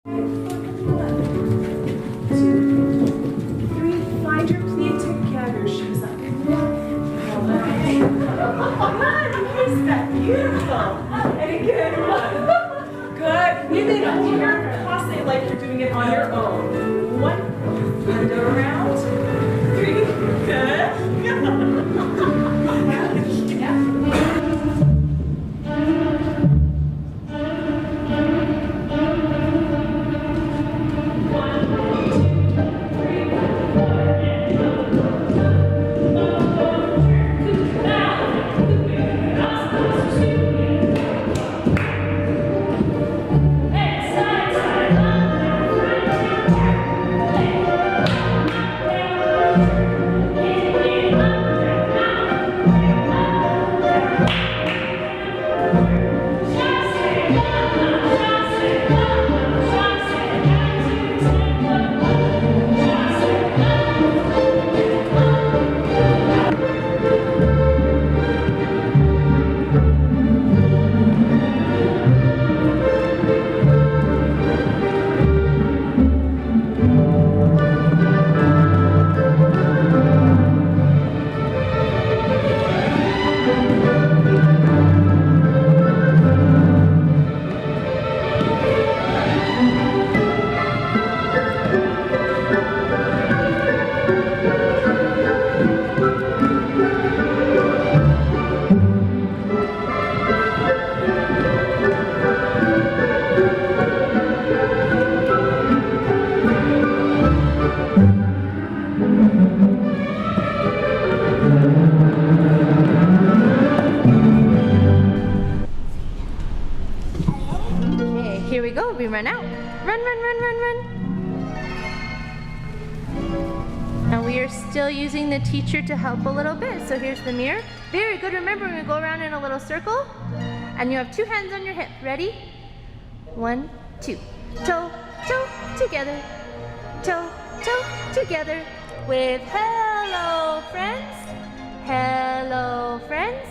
Find your feet together, shoes up. Is that beautiful? And again, good. Breathe in onto your cross it like you're doing it on your own. 1, and around. 3, good. Here we go, we run out. Run, run, run, run, run. And we are still using the teacher to help a little bit. So here's the mirror. Very good, remember we go around in a little circle. And you have 2 hands on your hip. Ready? 1, 2. Toe, toe, together. Toe, toe, together. With hello, friends. Hello, friends.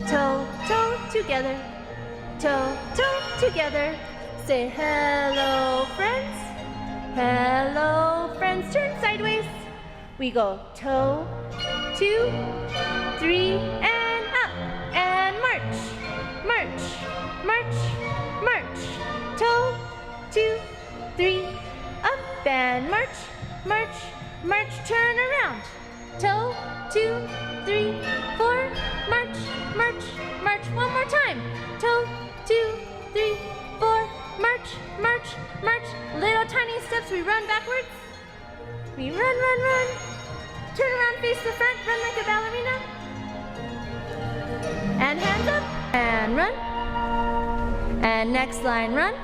Toe, toe, together. Toe, toe, together. Say hello, friends. Hello, friends. Turn sideways. We go toe, 2, 3, and up. And march, march, march, march. Toe, 2, 3, up and march, march, march. Turn around. Toe, 2, 3, 4. March, march, march. One more time. Toe, 2, 3, 4. March, march, march. Little tiny steps. We run backwards. We run, run, run. Turn around, face the front. Run like a ballerina. And hands up. And run. And next line, run.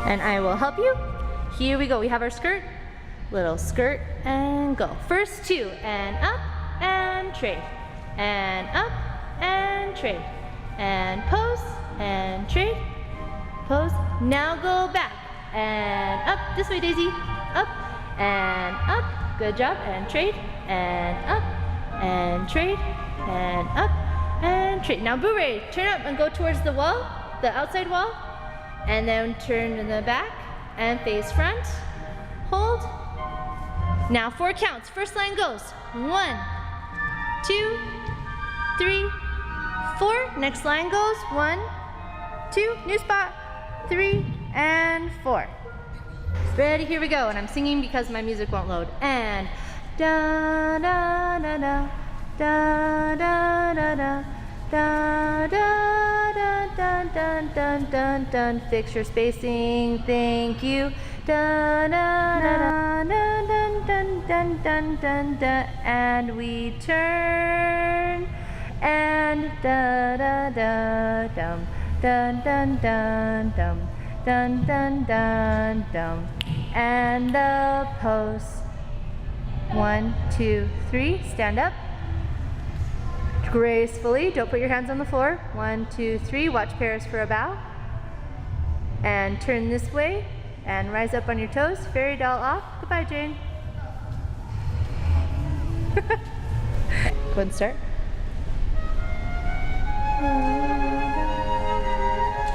And I will help you. Here we go. We have our skirt. Little skirt and go. First 2 and up and trade. And up and trade. And pose and trade. Pose. Now go back and up. This way, Daisy. Up and up. Good job. And trade. And up and trade. And up and trade. Now bourrée. Turn up and go towards the wall, the outside wall. And then turn to the back and face front. Hold. Now 4 counts. First line goes 1, 2, 3, 4. Next line goes 1, 2, new spot, 3, and 4. Ready? Here we go. And I'm singing because my music won't load. And da da da da da da da da da da da dun dun dun dun. Fix your spacing. Thank you. Da da da da dun dun dun dun dun dun. And we turn. And da da da dum dun dun dun dum dun dun dun dum. And the pose. 1, 2, 3. Stand up. Gracefully. Don't put your hands on the floor. 1, 2, 3. Watch Paris for a bow. And turn this way. And rise up on your toes. Fairy doll off. Goodbye, Jane. Go ahead and start.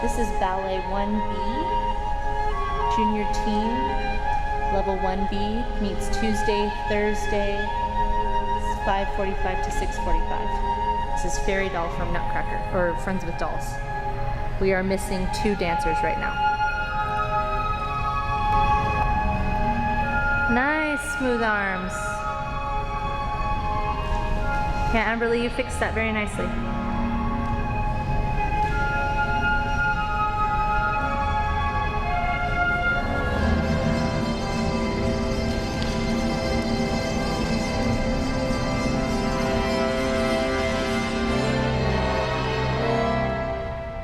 This This is ballet 1B, junior team, level 1B, meets Tuesday, Thursday, 5:45 to 6:45. This is Fairy Doll from Nutcracker, or Friends with Dolls. We are missing 2 dancers right now. Nice, smooth arms. Yeah, Amberly, you fixed that very nicely.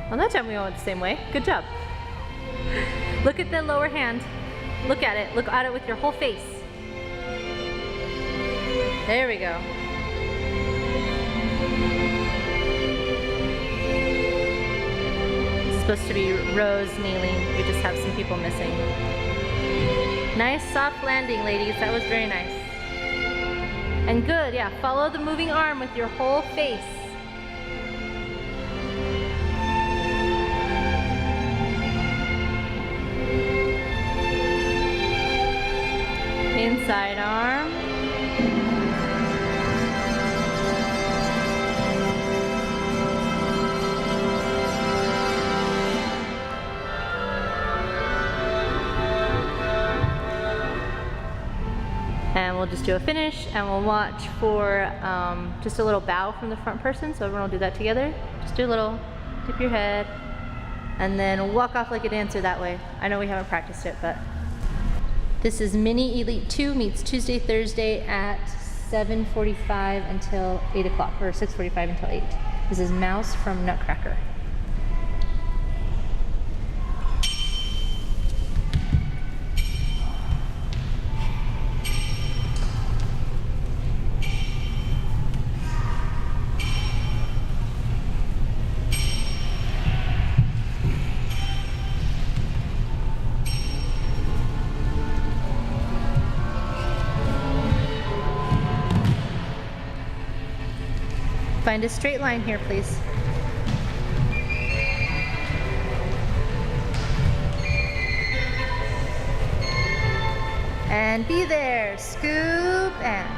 Well, that time we went the same way. Good job. Look at the lower hand. Look at it. Look at it with your whole face. There we go. It's supposed to be Rose kneeling. We just have some people missing. Nice soft landing, ladies. That was very nice. And good, yeah. Follow the moving arm with your whole face. Inside arm. And we'll just do a finish and we'll watch for just a little bow from the front person. So everyone will do that together. Just do a little, dip your head, and then walk off like a dancer that way. I know we haven't practiced it, but this is Mini Elite 2 meets Tuesday, Thursday at 7:45 until 8 o'clock, or 6:45 until 8. This is Mouse from Nutcracker. Find a straight line here, please. And be there. Scoop and.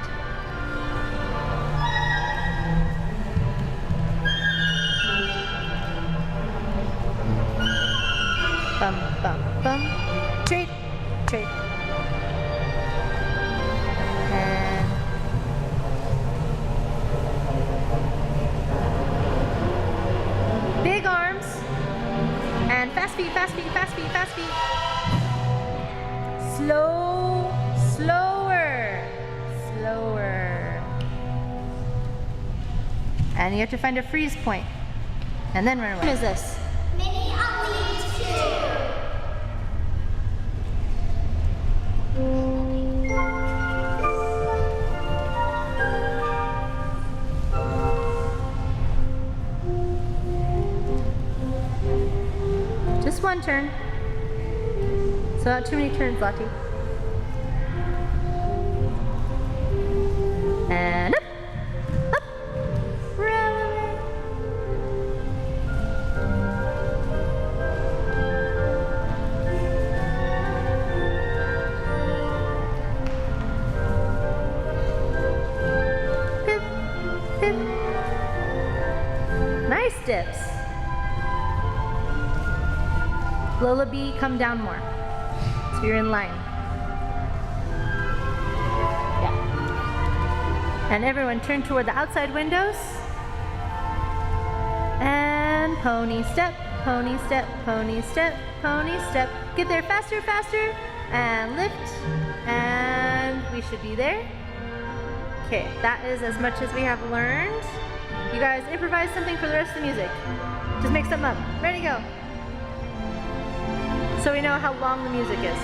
Bum, bum, bum. Trade, trade. And big arms, and fast feet, fast feet, fast feet, fast feet. Slow, slower, slower. And you have to find a freeze point, and then run away. What is this? Mini Elite 2. Just one turn. So not too many turns, Lottie. And up, up, roll away. Pip, pip. Nice dips. Lola B, come down more. So you're in line. Yeah. And everyone turn toward the outside windows. And pony step, pony step, pony step, pony step. Get there faster, faster. And lift. And we should be there. Okay, that is as much as we have learned. You guys improvise something for the rest of the music. Just make something up. Ready, go. So we know how long the music is.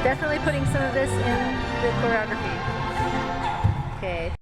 Definitely putting some of this in the choreography. Okay.